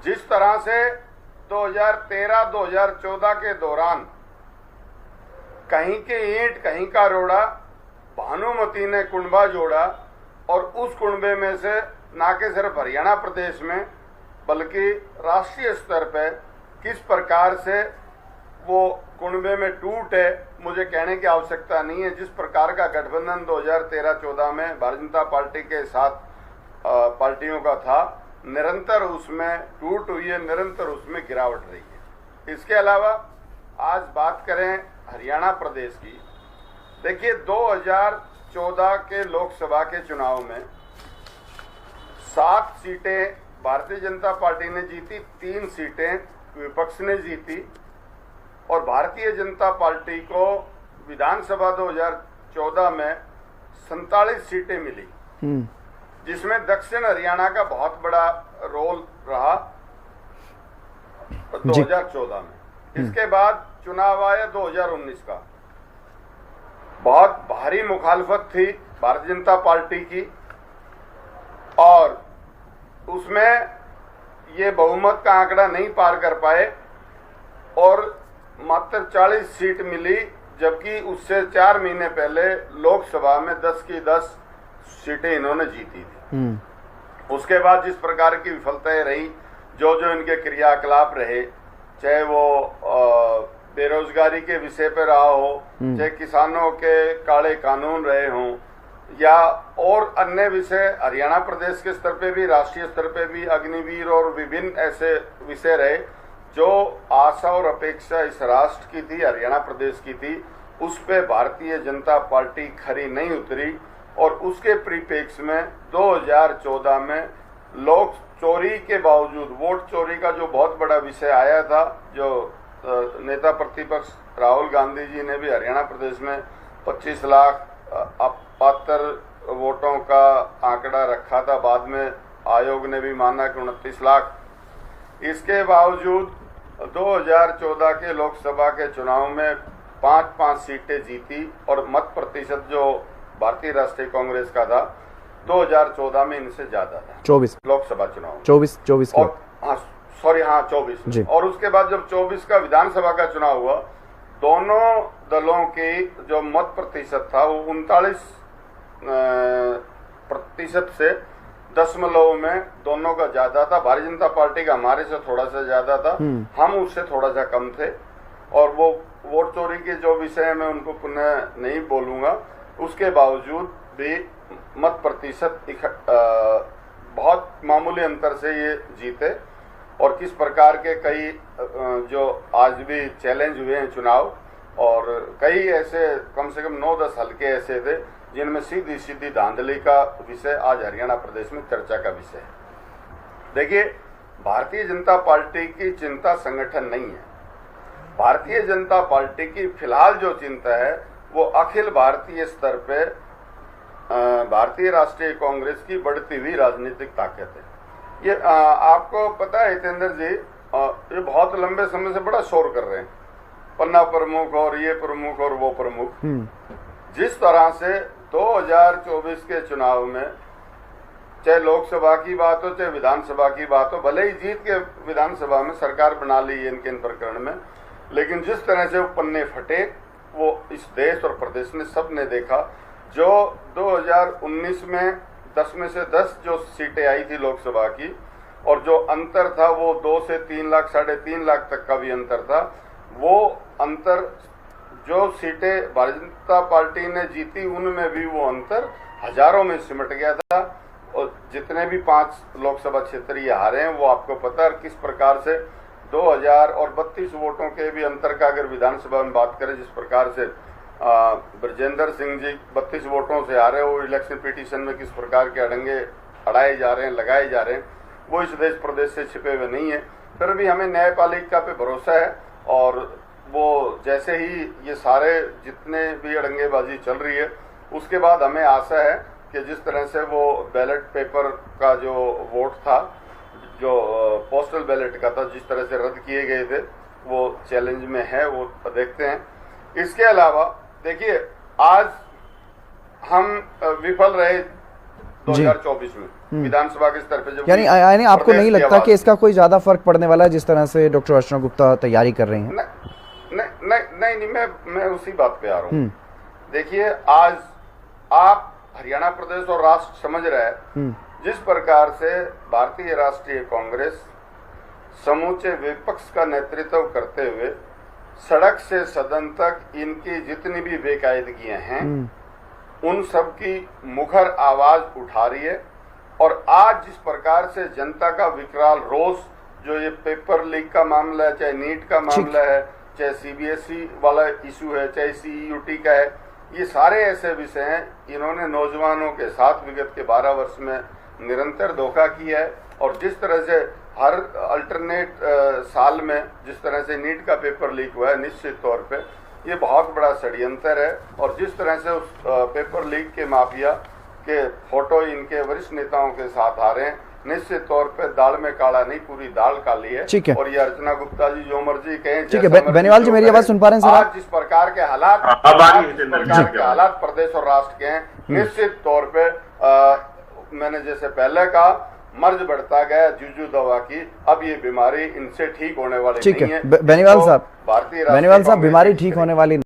जिस तरह से 2013-2014 के दौरान कहीं के ईंट कहीं का रोड़ा भानुमती ने कुंबा जोड़ा, और उस कुंबे में से ना कि सिर्फ हरियाणा प्रदेश में बल्कि राष्ट्रीय स्तर पर किस प्रकार से वो कुंबे में टूट है, मुझे कहने की आवश्यकता नहीं है। जिस प्रकार का गठबंधन 2013-14 में भारतीय जनता पार्टी के साथ पार्टियों का था, निरंतर उसमें टूट हुई है, निरंतर उसमें गिरावट रही है। इसके अलावा आज बात करें हरियाणा प्रदेश की, देखिए 2014 के लोकसभा के चुनाव में 7 सीटें भारतीय जनता पार्टी ने जीती, 3 सीटें विपक्ष ने जीती, और भारतीय जनता पार्टी को विधानसभा 2014 में 47 सीटें मिली, जिसमें दक्षिण हरियाणा का बहुत बड़ा रोल रहा 2014 में। इसके बाद चुनाव आया 2019 का, बहुत भारी मुखालफत थी भारतीय जनता पार्टी की, और उसमें ये बहुमत का आंकड़ा नहीं पार कर पाए और मात्र 40 सीट मिली, जबकि उससे 4 महीने पहले लोकसभा में 10 की 10 सीटें इन्होंने जीती थी। उसके बाद जिस प्रकार की विफलताएं रही, जो इनके क्रियाकलाप रहे, चाहे वो बेरोजगारी के विषय पर रहा हो, चाहे किसानों के काले कानून रहे हों, या और अन्य विषय हरियाणा प्रदेश के स्तर पे भी, राष्ट्रीय स्तर पे भी अग्निवीर और विभिन्न ऐसे विषय रहे जो आशा और अपेक्षा इस राष्ट्र की थी, हरियाणा प्रदेश की थी, उस पे भारतीय जनता पार्टी खरी नहीं उतरी। और उसके परिप्रेक्ष्य में 2014 में लोक चोरी के बावजूद, वोट चोरी का जो बहुत बड़ा विषय आया था, जो नेता प्रतिपक्ष राहुल गांधी जी ने भी हरियाणा प्रदेश में 25 लाख अपात्र वोटों का आंकड़ा रखा था, बाद में आयोग ने भी माना कि 29 लाख। इसके बावजूद 2014 के लोकसभा के चुनाव में 5-5 सीटें जीती, और मत प्रतिशत जो भारतीय राष्ट्रीय कांग्रेस का था 2014 में इनसे ज्यादा था, 24 लोकसभा चुनाव, 24 और हाँ 24। और उसके बाद जब 24 का विधानसभा का चुनाव हुआ, दोनों दलों की जो मत प्रतिशत था वो 39% से दशमलव में दोनों का ज्यादा था। भारतीय जनता पार्टी का हमारे से थोड़ा सा ज्यादा था, हम उससे थोड़ा सा कम थे। और वो वोट चोरी के जो विषय है मैं उनको पुनः नहीं बोलूंगा, उसके बावजूद भी मत प्रतिशत बहुत मामूली अंतर से ये जीते। और किस प्रकार के कई जो आज भी चैलेंज हुए हैं चुनाव, और कई ऐसे कम से कम 9-10 हल्के ऐसे थे जिनमें सीधी सीधी धांधली का विषय आज हरियाणा प्रदेश में चर्चा का विषय है। देखिए, भारतीय जनता पार्टी की चिंता संगठन नहीं है। भारतीय जनता पार्टी की फिलहाल जो चिंता है वो अखिल भारतीय स्तर पे भारतीय राष्ट्रीय कांग्रेस की बढ़ती हुई राजनीतिक ताकत है। ये आपको पता है हितेंद्र जी, ये बहुत लंबे समय से बड़ा शोर कर रहे हैं, पन्ना प्रमुख और ये प्रमुख और वो प्रमुख। जिस तरह से 2024 के चुनाव में, चाहे लोकसभा की बात हो चाहे विधानसभा की बात हो, भले ही जीत के विधानसभा में सरकार बना ली है इनके इन प्रकरण में, लेकिन जिस तरह से वो पन्ने फटे वो इस देश और प्रदेश ने सब ने देखा। जो 2019 में 10 में से 10 जो सीटें आई थी लोकसभा की, और जो अंतर था वो 2 से 3 लाख 3.5 लाख तक का भी अंतर था, वो अंतर जो सीटें भारतीय जनता पार्टी ने जीती उनमें भी वो अंतर हजारों में सिमट गया था। और जितने भी 5 लोकसभा क्षेत्र ये हारे हैं वो आपको पता है किस प्रकार से 2032 वोटों के भी अंतर का अगर विधानसभा में बात करें, जिस प्रकार से ब्रजेंद्र सिंह जी 32 वोटों से हारे, वो इलेक्शन पिटीशन में किस प्रकार के अड़ंगे अड़ाए जा रहे हैं, लगाए जा रहे हैं, वो इस देश प्रदेश से छिपे हुए नहीं है। फिर भी हमें न्यायपालिका पे भरोसा है, और वो जैसे ही ये सारे जितने भी अड़ंगेबाजी चल रही है उसके बाद हमें आशा है कि जिस तरह से वो बैलेट पेपर का जो वोट था, जो पोस्टल बैलेट का था, जिस तरह से रद्द किए गए थे, वो चैलेंज में है, वो देखते हैं। इसके अलावा देखिए, आज हम विफल रहे 2024 में, विधानसभा के स्तर पे। यानी आपको नहीं लगता कि इसका कोई ज्यादा फर्क पड़ने वाला है जिस तरह से डॉक्टर अर्चना गुप्ता तैयारी कर रही हैं? नहीं, मैं उसी बात पे आ रहा हूँ। देखिए, आज आप हरियाणा प्रदेश और राष्ट्र समझ रहे हैं जिस प्रकार से भारतीय राष्ट्रीय कांग्रेस समूचे विपक्ष का नेतृत्व करते हुए सड़क से सदन तक इनकी जितनी भी बेकायदगियां हैं उन सब की मुखर आवाज उठा रही है। और आज जिस प्रकार से जनता का विकराल रोष, जो ये पेपर लीक का मामला है, चाहे नीट का मामला है, चाहे सीबीएसई वाला इशू है, चाहे सीईयूटी का है, ये सारे ऐसे विषय हैं। इन्होंने नौजवानों के साथ विगत के 12 वर्ष में निरंतर धोखा किया है। और जिस तरह से हर अल्टरनेट साल में जिस तरह से नीट का पेपर लीक हुआ है, निश्चित तौर पे ये बहुत बड़ा षड्यंत्र है। और जिस तरह से उस पेपर लीक के माफिया के फोटो इनके वरिष्ठ नेताओं के साथ आ रहे हैं, निश्चित तौर पे दाल में काला नहीं, पूरी दाल काली है। ठीक है। और ये अर्चना गुप्ता जी जो मर्जी कहें, ठीक है। बेनीवाल जी, मेरी आवाज सुन पा रहे हैं सर? आज जिस प्रकार के हालात प्रदेश और राष्ट्र के हैं, निश्चित तौर पे मैंने जैसे पहले कहा, मर्ज बढ़ता गया जूझू दवा की। अब ये बीमारी इनसे ठीक होने वाली नहीं है। बेनीवाल साहब, भारतीय बेनीवाल साहब, बीमारी ठीक होने वाली